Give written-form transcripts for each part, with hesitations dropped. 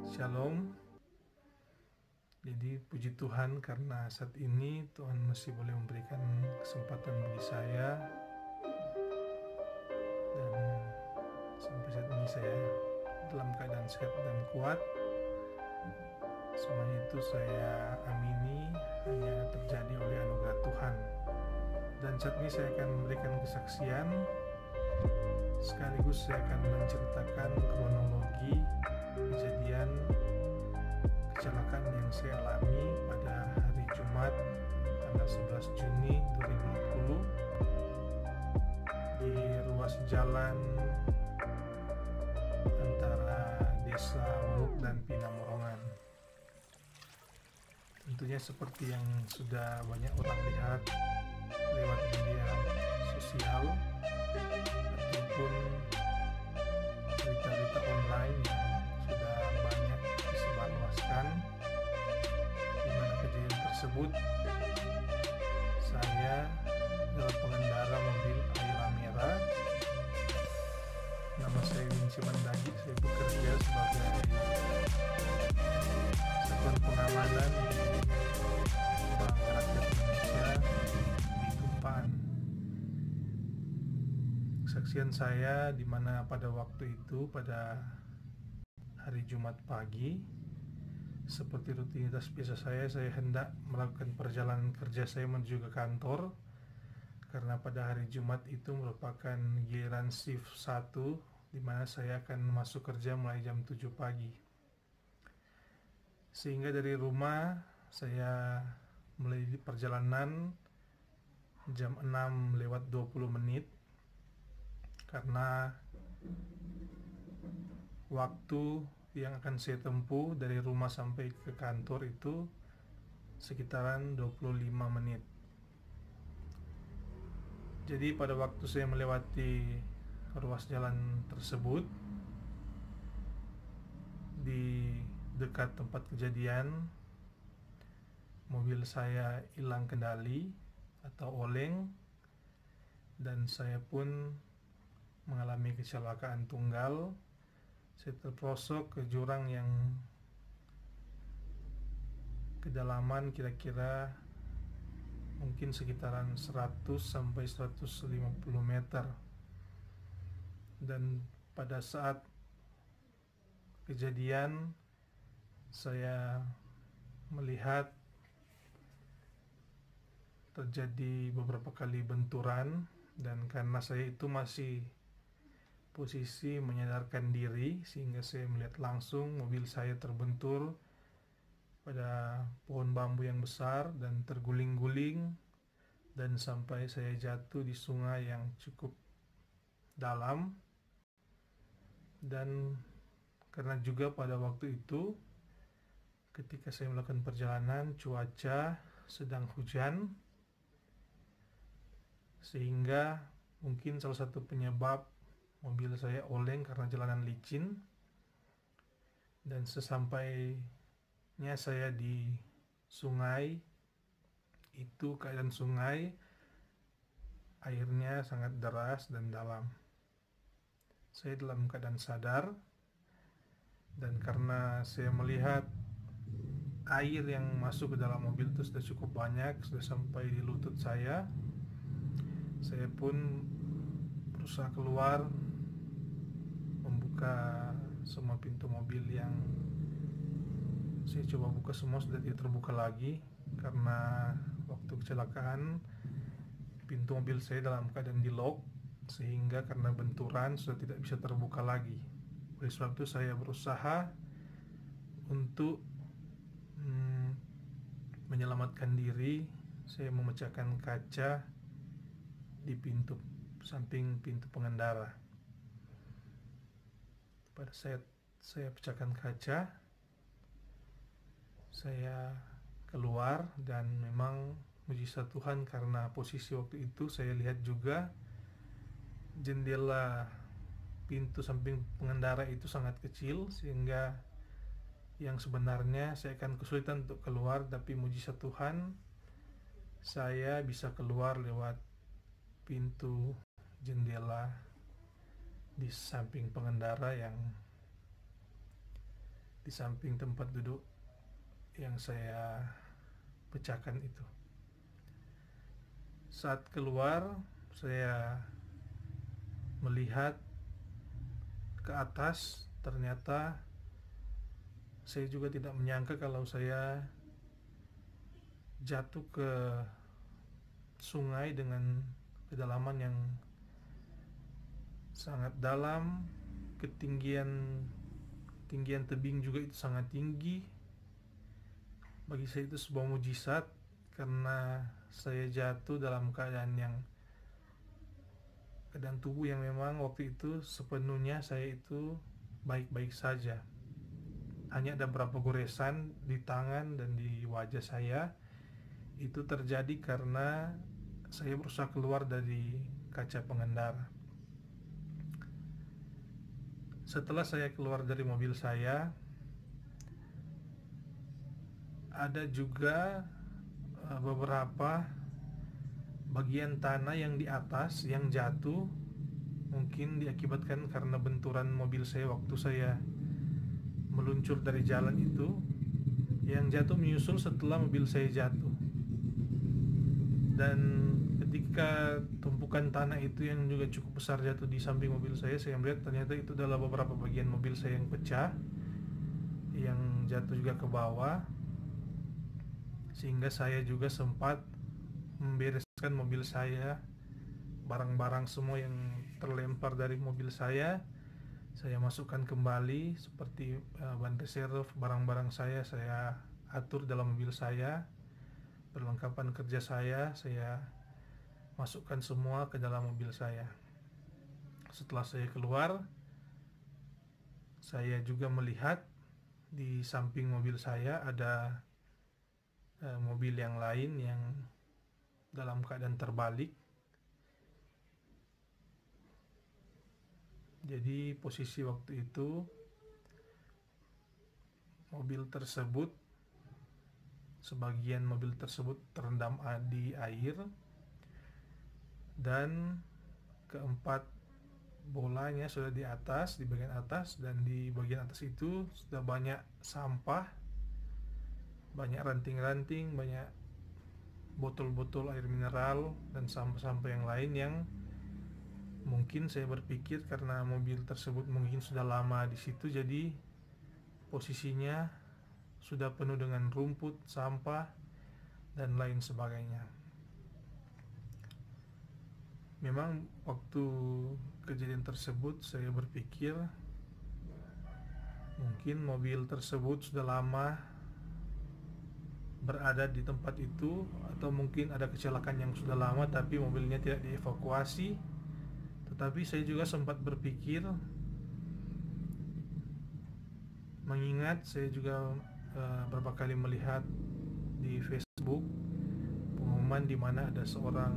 Shalom. Jadi puji Tuhan karena saat ini Tuhan masih boleh memberikan kesempatan bagi saya, dan sampai saat ini saya dalam keadaan sehat dan kuat. Semuanya itu saya amini hanya terjadi oleh anugerah Tuhan. Dan saat ini saya akan memberikan kesaksian, sekaligus saya akan menceritakan kronologi kejadian kecelakaan yang saya alami pada hari Jumat tanggal 11 Juni 2020 di ruas jalan antara Desa Wuruk dan Pinamorongan. Tentunya seperti yang sudah banyak orang lihat lewat media sosial ataupun berita-berita online yang sudah banyak disebarluaskan, di mana kejadian tersebut saya adalah pengendara mobil Ayla Merah. Nama saya Winci Mandagi. Saya bekerja sebagai satuan pengamanan di Bank Rakyat Indonesia di Tumpang. Kesaksian saya di mana pada waktu itu, pada hari Jumat pagi, seperti rutinitas biasa saya hendak melakukan perjalanan kerja saya menuju ke kantor, karena pada hari Jumat itu merupakan giliran shift 1, di mana saya akan masuk kerja mulai jam 7 pagi. Sehingga dari rumah saya mulai perjalanan jam 6:20 karena waktu yang akan saya tempuh dari rumah sampai ke kantor itu sekitaran 25 menit. Jadi pada waktu saya melewati ruas jalan tersebut, di dekat tempat kejadian, mobil saya hilang kendali atau oleng, dan saya pun mengalami kecelakaan tunggal. Saya terprosok ke jurang yang kedalaman kira-kira mungkin sekitaran 100 sampai 150 meter. Dan pada saat kejadian saya melihat terjadi beberapa kali benturan, dan karena saya itu masih posisi menyadarkan diri, sehingga saya melihat langsung mobil saya terbentur pada pohon bambu yang besar dan terguling-guling, dan sampai saya jatuh di sungai yang cukup dalam. Dan karena juga pada waktu itu ketika saya melakukan perjalanan, cuaca sedang hujan, sehingga mungkin salah satu penyebab mobil saya oleng karena jalanan licin. Dan sesampainya saya di sungai itu, keadaan sungai airnya sangat deras dan dalam. Saya dalam keadaan sadar, dan karena saya melihat air yang masuk ke dalam mobil itu sudah cukup banyak, sudah sampai di lutut saya pun berusaha keluar, membuka semua pintu mobil yang saya coba buka, semua sudah tidak terbuka lagi, karena waktu kecelakaan pintu mobil saya dalam keadaan di lock, sehingga karena benturan sudah tidak bisa terbuka lagi. Oleh sebab itu saya berusaha untuk menyelamatkan diri. Saya memecahkan kaca di pintu samping pintu pengendara. Pada saat saya pecahkan kaca, saya keluar, dan memang mujizat Tuhan karena posisi waktu itu saya lihat juga jendela pintu samping pengendara itu sangat kecil, sehingga yang sebenarnya saya akan kesulitan untuk keluar, tapi mujizat Tuhan saya bisa keluar lewat pintu jendela di samping pengendara yang di samping tempat duduk yang saya pecahkan itu. Saat keluar, saya melihat ke atas, ternyata saya juga tidak menyangka kalau saya jatuh ke sungai dengan kedalaman yang sangat dalam, ketinggian tebing juga itu sangat tinggi. Bagi saya itu sebuah mujizat karena saya jatuh dalam keadaan tubuh yang memang waktu itu sepenuhnya saya itu baik-baik saja. Hanya ada beberapa goresan di tangan dan di wajah saya. Itu terjadi karena saya berusaha keluar dari kaca pengendara. Setelah saya keluar dari mobil saya, ada juga beberapa bagian tanah yang di atas yang jatuh, mungkin diakibatkan karena benturan mobil saya waktu saya meluncur dari jalan itu, yang jatuh menyusul setelah mobil saya jatuh. Dan ketika tumpukan tanah itu yang juga cukup besar jatuh di samping mobil saya melihat ternyata itu adalah beberapa bagian mobil saya yang pecah, yang jatuh juga ke bawah, sehingga saya juga sempat membereskan mobil saya, barang-barang semua yang terlempar dari mobil saya masukkan kembali, seperti ban reserve, barang-barang saya atur dalam mobil saya, perlengkapan kerja saya masukkan semua ke dalam mobil saya. Setelah saya keluar, saya juga melihat di samping mobil saya ada mobil yang lain yang dalam keadaan terbalik. Jadi posisi waktu itu sebagian mobil tersebut terendam di air, dan keempat bolanya sudah di bagian atas, dan di bagian atas itu sudah banyak sampah, banyak ranting-ranting, banyak botol-botol air mineral dan sampah-sampah yang lain yang mungkin saya berpikir karena mobil tersebut mungkin sudah lama di situ, jadi posisinya sudah penuh dengan rumput, sampah, dan lain sebagainya. Memang waktu kejadian tersebut saya berpikir mungkin mobil tersebut sudah lama berada di tempat itu, atau mungkin ada kecelakaan yang sudah lama tapi mobilnya tidak dievakuasi. Tetapi saya juga sempat berpikir, mengingat saya juga beberapa kali melihat di Facebook pengumuman di mana ada seorang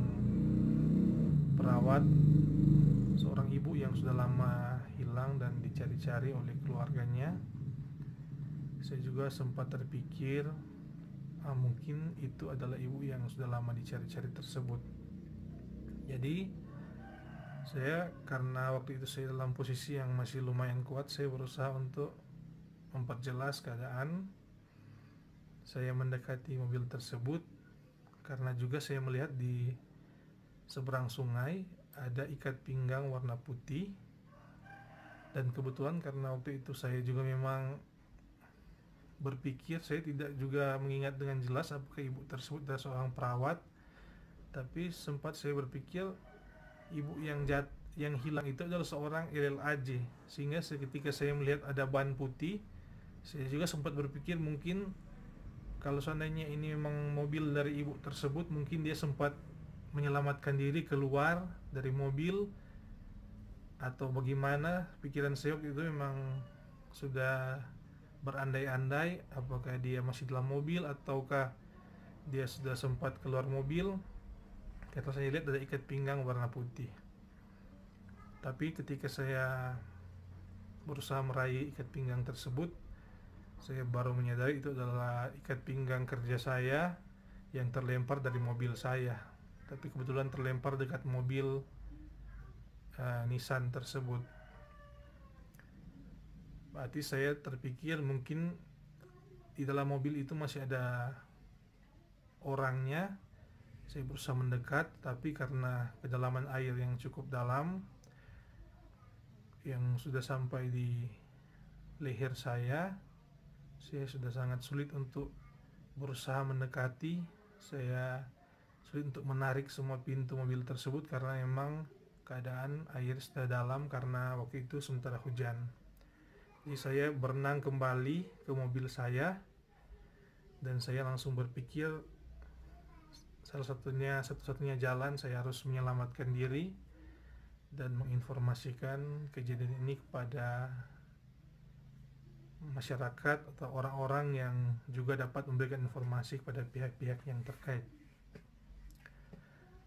perawat, seorang ibu yang sudah lama hilang dan dicari-cari oleh keluarganya. Saya juga sempat terpikir mungkin itu adalah ibu yang sudah lama dicari-cari tersebut. Jadi karena waktu itu saya dalam posisi yang masih lumayan kuat, saya berusaha untuk memperjelas keadaan. Saya mendekati mobil tersebut karena juga saya melihat di seberang sungai ada ikat pinggang warna putih, dan kebetulan karena waktu itu saya juga memang berpikir, saya tidak juga mengingat dengan jelas apakah ibu tersebut adalah seorang perawat, tapi sempat saya berpikir ibu yang hilang itu adalah seorang RLAJ, sehingga ketika saya melihat ada ban putih, saya juga sempat berpikir mungkin kalau seandainya ini memang mobil dari ibu tersebut, mungkin dia sempat menyelamatkan diri keluar dari mobil, atau bagaimana. Pikiran saya waktu itu memang sudah berandai-andai apakah dia masih dalam mobil ataukah dia sudah sempat keluar mobil. Karena saya lihat ada ikat pinggang warna putih. Tapi ketika saya berusaha meraih ikat pinggang tersebut, saya baru menyadari itu adalah ikat pinggang kerja saya yang terlempar dari mobil saya. Tapi kebetulan terlempar dekat mobil Nissan tersebut. Berarti saya terpikir mungkin di dalam mobil itu masih ada orangnya. Saya berusaha mendekat, tapi karena kedalaman air yang cukup dalam, yang sudah sampai di leher saya sudah sangat sulit untuk berusaha mendekati. Saya sulit untuk menarik semua pintu mobil tersebut karena memang keadaan air sudah dalam karena waktu itu sementara hujan. Jadi saya berenang kembali ke mobil saya dan saya langsung berpikir satu-satunya jalan saya harus menyelamatkan diri dan menginformasikan kejadian ini kepada masyarakat atau orang-orang yang juga dapat memberikan informasi kepada pihak-pihak yang terkait.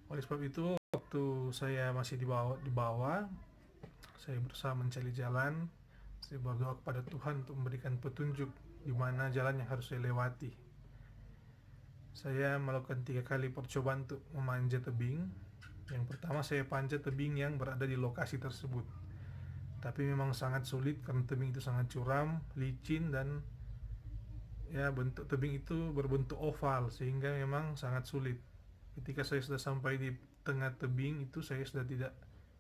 Oleh sebab itu, waktu saya masih di bawah, saya berusaha mencari jalan. Saya berdoa kepada Tuhan untuk memberikan petunjuk di mana jalan yang harus saya lewati. Saya melakukan 3 kali percobaan untuk memanjat tebing. Yang pertama saya panjat tebing yang berada di lokasi tersebut. Tapi memang sangat sulit karena tebing itu sangat curam, licin, dan ya bentuk tebing itu berbentuk oval sehingga memang sangat sulit. Ketika saya sudah sampai di tengah tebing itu, saya sudah tidak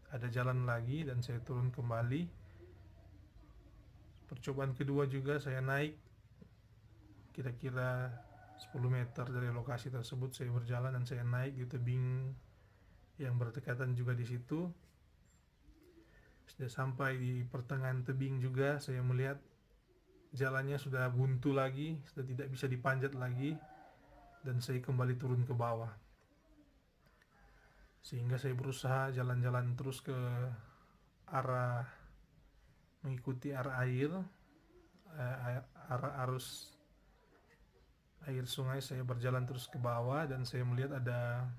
ada jalan lagi dan saya turun kembali. Percobaan kedua juga saya naik kira-kira 10 meter dari lokasi tersebut. Saya berjalan dan saya naik di tebing yang berdekatan juga di situ. Sudah sampai di pertengahan tebing juga, saya melihat jalannya sudah buntu lagi, sudah tidak bisa dipanjat lagi, dan saya kembali turun ke bawah. Sehingga saya berusaha jalan-jalan terus ke arah, mengikuti arah air, arah arus air sungai. Saya berjalan terus ke bawah dan saya melihat ada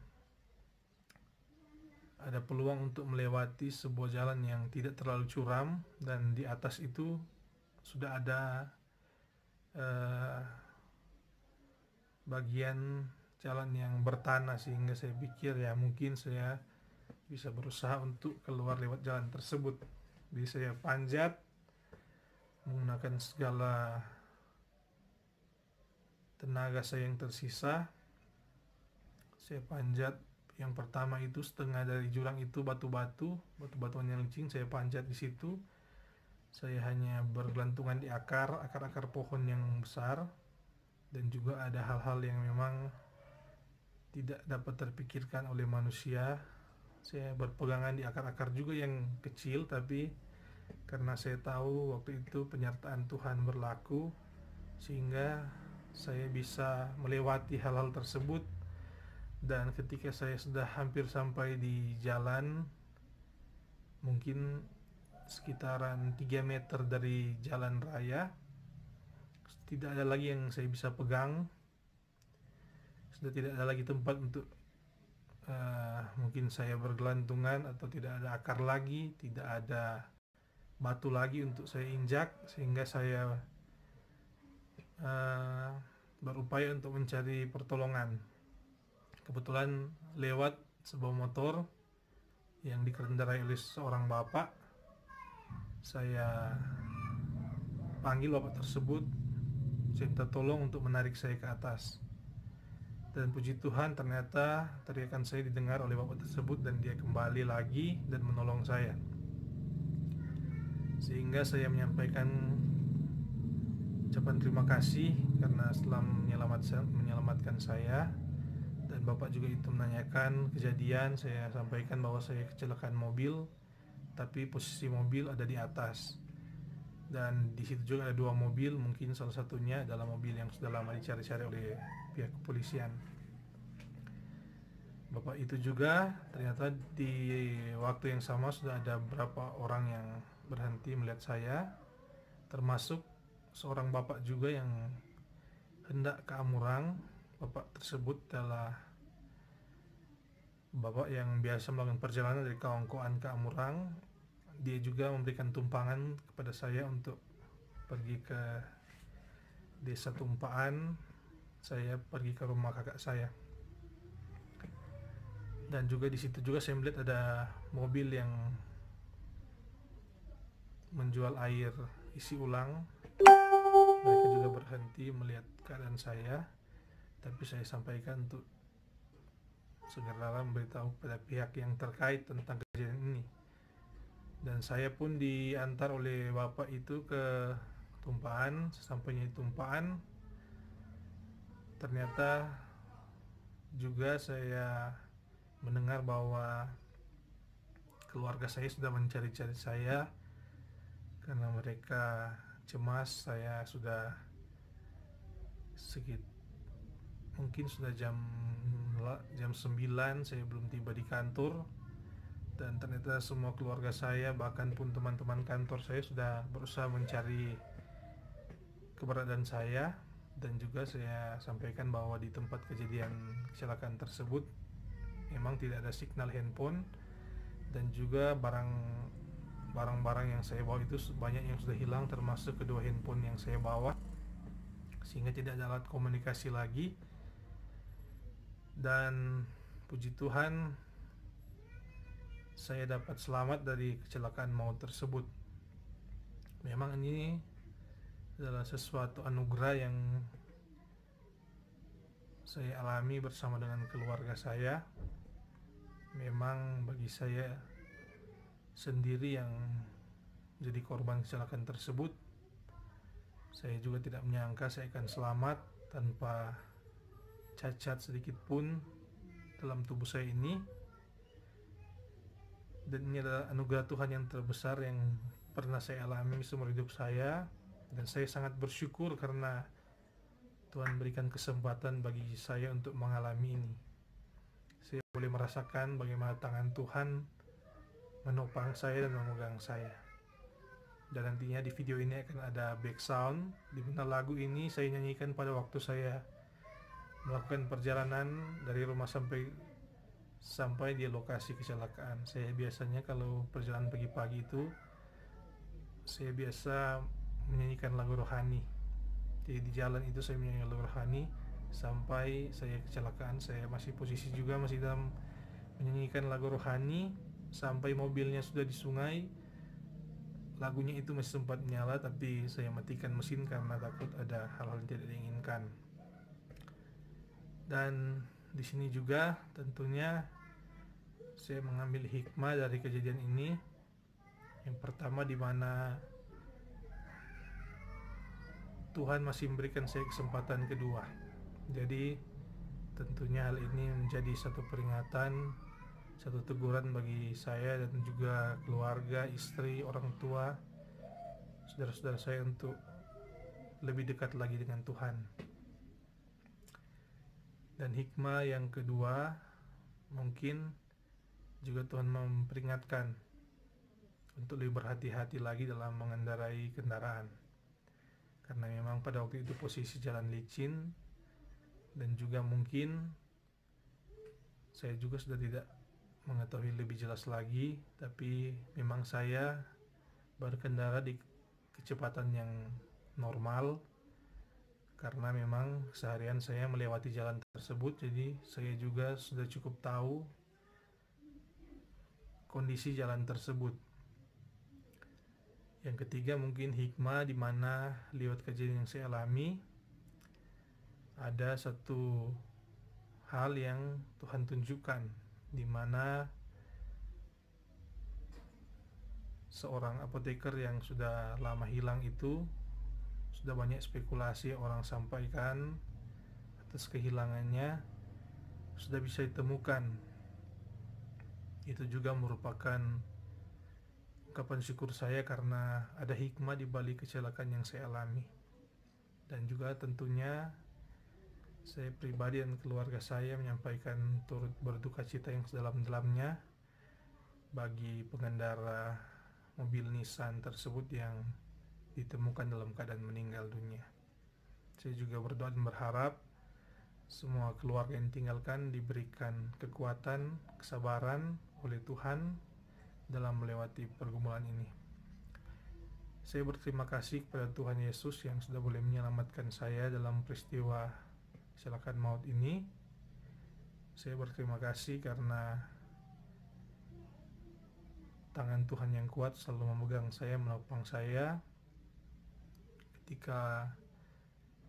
peluang untuk melewati sebuah jalan yang tidak terlalu curam, dan di atas itu sudah ada bagian jalan yang bertanah, sehingga saya pikir ya mungkin saya bisa berusaha untuk keluar lewat jalan tersebut. Jadi saya panjat menggunakan segala tenaga saya yang tersisa. Saya panjat. Yang pertama itu setengah dari jurang itu batu-batuan yang licin. Saya panjat di situ. Saya hanya bergelantungan di akar pohon yang besar, dan juga ada hal-hal yang memang tidak dapat terpikirkan oleh manusia. Saya berpegangan di akar-akar juga yang kecil, tapi karena saya tahu waktu itu penyertaan Tuhan berlaku, sehingga saya bisa melewati hal-hal tersebut. Dan ketika saya sudah hampir sampai di jalan, mungkin sekitaran 3 meter dari jalan raya, tidak ada lagi yang saya bisa pegang. Sudah tidak ada lagi tempat untuk mungkin saya bergelantungan, atau tidak ada akar lagi, tidak ada batu lagi untuk saya injak, sehingga saya berupaya untuk mencari pertolongan. Kebetulan lewat sebuah motor yang dikendarai oleh seorang bapak. Saya panggil bapak tersebut, saya minta tolong untuk menarik saya ke atas. Dan puji Tuhan, ternyata teriakan saya didengar oleh bapak tersebut dan dia kembali lagi dan menolong saya. Sehingga saya menyampaikan ucapan terima kasih karena setelah menyelamatkan saya. Dan bapak juga itu menanyakan kejadian. Saya sampaikan bahwa saya kecelakaan mobil, tapi posisi mobil ada di atas. Dan di situ juga ada 2 mobil, mungkin salah satunya adalah mobil yang sudah lama dicari-cari oleh pihak kepolisian. Bapak itu juga ternyata di waktu yang sama sudah ada beberapa orang yang berhenti melihat saya, termasuk seorang bapak juga yang hendak ke Amurang. Bapak tersebut adalah bapak yang biasa melakukan perjalanan dari Kaongkoan ke Amurang. Dia juga memberikan tumpangan kepada saya untuk pergi ke desa Tumpaan. Saya pergi ke rumah kakak saya. Dan juga di situ juga saya melihat ada mobil yang menjual air isi ulang. Mereka juga berhenti melihat keadaan saya, tapi saya sampaikan untuk segera memberitahu pada pihak yang terkait tentang kejadian ini. Dan saya pun diantar oleh bapak itu ke tumpahan. Sesampainya di tumpahan, ternyata juga saya mendengar bahwa keluarga saya sudah mencari-cari saya karena mereka cemas. Saya sudah mungkin sudah jam 9 saya belum tiba di kantor, dan ternyata semua keluarga saya, bahkan pun teman-teman kantor saya, sudah berusaha mencari keberadaan saya. Dan juga saya sampaikan bahwa di tempat kejadian kecelakaan tersebut memang tidak ada signal handphone, dan juga barang-barang yang saya bawa itu banyak yang sudah hilang, termasuk kedua handphone yang saya bawa, sehingga tidak ada alat komunikasi lagi. Dan puji Tuhan, saya dapat selamat dari kecelakaan maut tersebut. Memang ini adalah sesuatu anugerah yang saya alami bersama dengan keluarga saya. Memang bagi saya sendiri yang jadi korban kecelakaan tersebut, saya juga tidak menyangka saya akan selamat tanpa cacat sedikit pun dalam tubuh saya ini. Dan ini adalah anugerah Tuhan yang terbesar yang pernah saya alami seumur hidup saya. Dan saya sangat bersyukur karena Tuhan berikan kesempatan bagi saya untuk mengalami ini. Saya boleh merasakan bagaimana tangan Tuhan menopang saya dan memegang saya. Dan nantinya di video ini akan ada back sound, di mana lagu ini saya nyanyikan pada waktu saya melakukan perjalanan dari rumah sampai di lokasi kecelakaan. Saya biasanya kalau perjalanan pagi-pagi itu, saya biasa menyanyikan lagu rohani. Jadi di jalan itu saya menyanyikan lagu rohani sampai saya kecelakaan. Saya masih posisi juga masih dalam menyanyikan lagu rohani sampai mobilnya sudah di sungai. Lagunya itu masih sempat menyala, tapi saya matikan mesin karena takut ada hal-hal yang tidak diinginkan. Dan di sini juga tentunya saya mengambil hikmah dari kejadian ini. Yang pertama, di mana Tuhan masih memberikan saya kesempatan kedua. Jadi tentunya hal ini menjadi satu peringatan, satu teguran bagi saya dan juga keluarga, istri, orang tua, saudara-saudara saya untuk lebih dekat lagi dengan Tuhan. Dan hikmah yang kedua, mungkin juga Tuhan memperingatkan untuk lebih berhati-hati lagi dalam mengendarai kendaraan. Karena memang pada waktu itu posisi jalan licin, dan juga mungkin saya juga sudah tidak mengetahui lebih jelas lagi, tapi memang saya berkendara di kecepatan yang normal. Karena memang seharian saya melewati jalan tersebut, jadi saya juga sudah cukup tahu kondisi jalan tersebut. Yang ketiga, mungkin hikmah di mana lewat kejadian yang saya alami, ada satu hal yang Tuhan tunjukkan, di mana seorang apoteker yang sudah lama hilang itu, sudah banyak spekulasi yang orang sampaikan atas kehilangannya, sudah bisa ditemukan. Itu juga merupakan ungkapan syukur saya karena ada hikmah di balik kecelakaan yang saya alami. Dan juga tentunya saya pribadi dan keluarga saya menyampaikan turut berduka cita yang sedalam-dalamnya bagi pengendara mobil Nissan tersebut yang ditemukan dalam keadaan meninggal dunia. Saya juga berdoa dan berharap semua keluarga yang ditinggalkan diberikan kekuatan, kesabaran oleh Tuhan dalam melewati pergumulan ini. Saya berterima kasih kepada Tuhan Yesus yang sudah boleh menyelamatkan saya dalam peristiwa kecelakaan maut ini. Saya berterima kasih karena tangan Tuhan yang kuat selalu memegang saya, menopang saya, ketika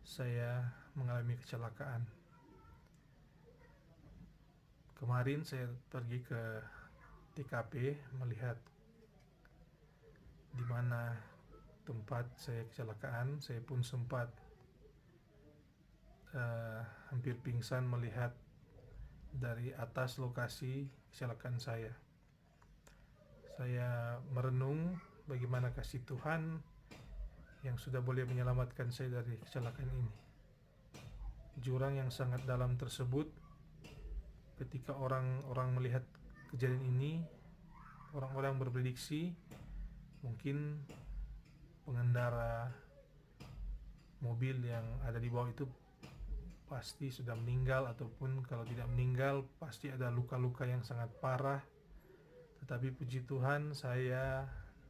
saya mengalami kecelakaan. Kemarin saya pergi ke TKP melihat di mana tempat saya kecelakaan. Saya pun sempat hampir pingsan melihat dari atas lokasi kecelakaan saya. Saya merenung bagaimana kasih Tuhan yang sudah boleh menyelamatkan saya dari kecelakaan ini. Jurang yang sangat dalam tersebut, ketika orang-orang melihat kejadian ini, orang-orang berprediksi mungkin pengendara mobil yang ada di bawah itu pasti sudah meninggal, ataupun kalau tidak meninggal pasti ada luka-luka yang sangat parah. Tetapi puji Tuhan, saya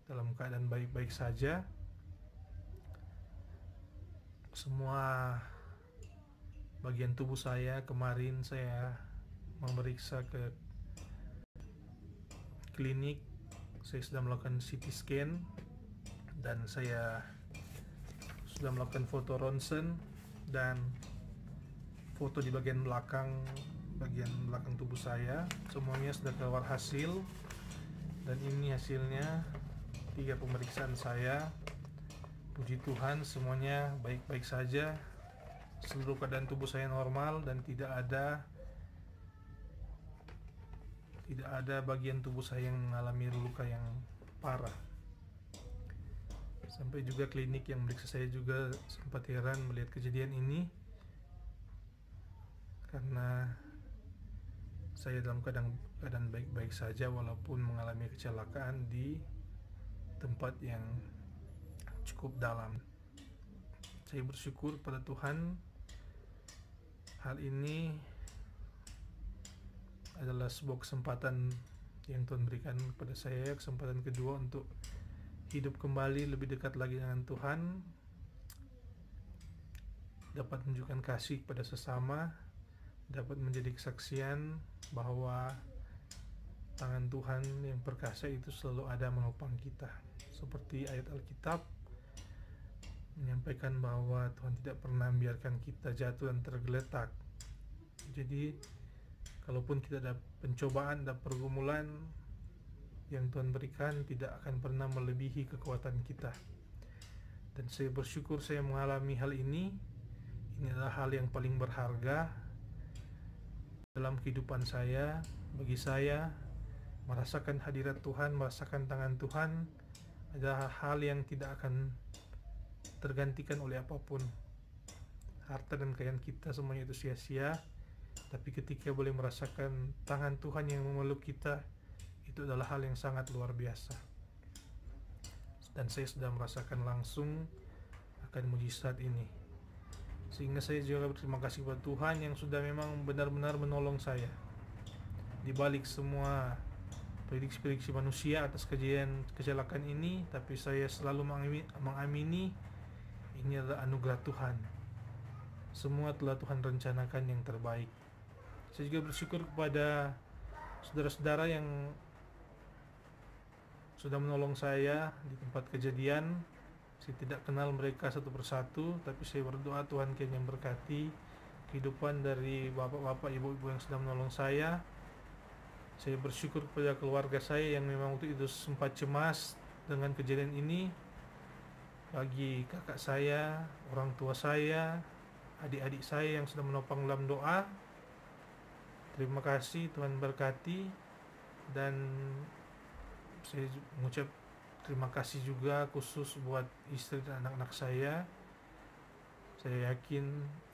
dalam keadaan baik-baik saja. Semua bagian tubuh saya, kemarin saya memeriksa ke klinik. Saya sudah melakukan CT scan dan saya sudah melakukan foto ronsen dan foto di bagian belakang tubuh saya. Semuanya sudah keluar hasil, dan ini hasilnya 3 pemeriksaan saya. Puji Tuhan, semuanya baik-baik saja. Seluruh keadaan tubuh saya normal dan tidak ada bagian tubuh saya yang mengalami luka yang parah. Sampai juga klinik yang meriksa saya juga sempat heran melihat kejadian ini, karena saya dalam keadaan baik-baik saja walaupun mengalami kecelakaan di tempat yang cukup dalam. Saya bersyukur pada Tuhan. Hal ini adalah sebuah kesempatan yang Tuhan berikan kepada saya, kesempatan kedua untuk hidup kembali lebih dekat lagi dengan Tuhan, dapat menunjukkan kasih kepada sesama, dapat menjadi kesaksian bahwa tangan Tuhan yang perkasa itu selalu ada menopang kita. Seperti ayat Alkitab menyampaikan bahwa Tuhan tidak pernah membiarkan kita jatuh dan tergeletak. Jadi kalaupun kita ada pencobaan, ada pergumulan yang Tuhan berikan, tidak akan pernah melebihi kekuatan kita. Dan saya bersyukur saya mengalami hal ini. Ini adalah hal yang paling berharga dalam kehidupan saya. Bagi saya, merasakan hadirat Tuhan, merasakan tangan Tuhan adalah hal yang tidak akan tergantikan oleh apapun. Harta dan kekayaan kita semuanya itu sia-sia, tapi ketika boleh merasakan tangan Tuhan yang memeluk kita, itu adalah hal yang sangat luar biasa. Dan saya sudah merasakan langsung akan mujizat ini, sehingga saya juga berterima kasih kepada Tuhan yang sudah memang benar-benar menolong saya di balik semua prediksi-prediksi manusia atas kejadian kecelakaan ini. Tapi saya selalu mengamini ini adalah anugerah Tuhan. Semua telah Tuhan rencanakan yang terbaik. Saya juga bersyukur kepada saudara-saudara yang sudah menolong saya di tempat kejadian. Saya tidak kenal mereka satu persatu, tapi saya berdoa Tuhan kiranya memberkati kehidupan dari bapak-bapak, ibu-ibu yang sudah menolong saya. Saya bersyukur kepada keluarga saya yang memang waktu itu sempat cemas dengan kejadian ini. Bagi kakak saya, orang tua saya, adik-adik saya yang sudah menopang dalam doa, terima kasih, Tuhan berkati. Dan saya mengucap terima kasih juga khusus buat istri dan anak-anak saya. Saya yakin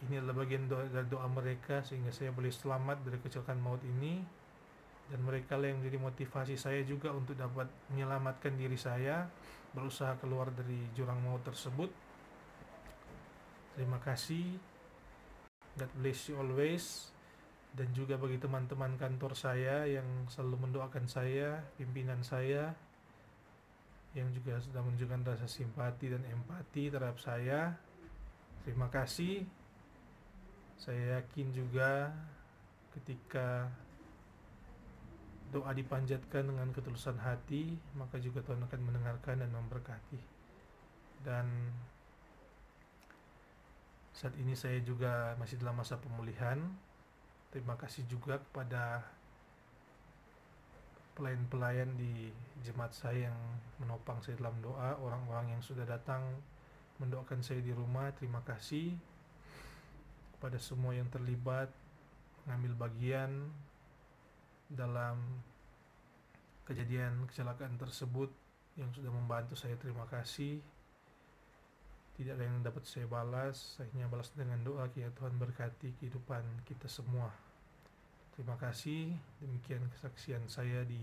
ini adalah bagian dari doa mereka sehingga saya boleh selamat dari kecelakaan maut ini. Dan mereka lah yang menjadi motivasi saya juga untuk dapat menyelamatkan diri saya, berusaha keluar dari jurang maut tersebut. Terima kasih. God bless you always. Dan juga bagi teman-teman kantor saya yang selalu mendoakan saya, pimpinan saya, yang juga sudah menunjukkan rasa simpati dan empati terhadap saya. Terima kasih. Saya yakin juga ketika doa dipanjatkan dengan ketulusan hati, maka juga Tuhan akan mendengarkan dan memberkati. Dan Saat ini saya juga masih dalam masa pemulihan. Terima kasih juga kepada pelayan-pelayan di jemaat saya yang menopang saya dalam doa, orang-orang yang sudah datang mendoakan saya di rumah. Terima kasih kepada semua yang terlibat mengambil bagian dalam kejadian kecelakaan tersebut, yang sudah membantu saya. Terima kasih. Tidak ada yang dapat saya balas, saya hanya balas dengan doa. Kiranya Tuhan berkati kehidupan kita semua. Terima kasih. Demikian kesaksian saya di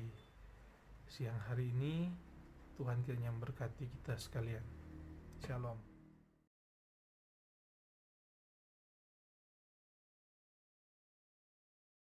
siang hari ini. Tuhan kiranya memberkati kita sekalian. Shalom.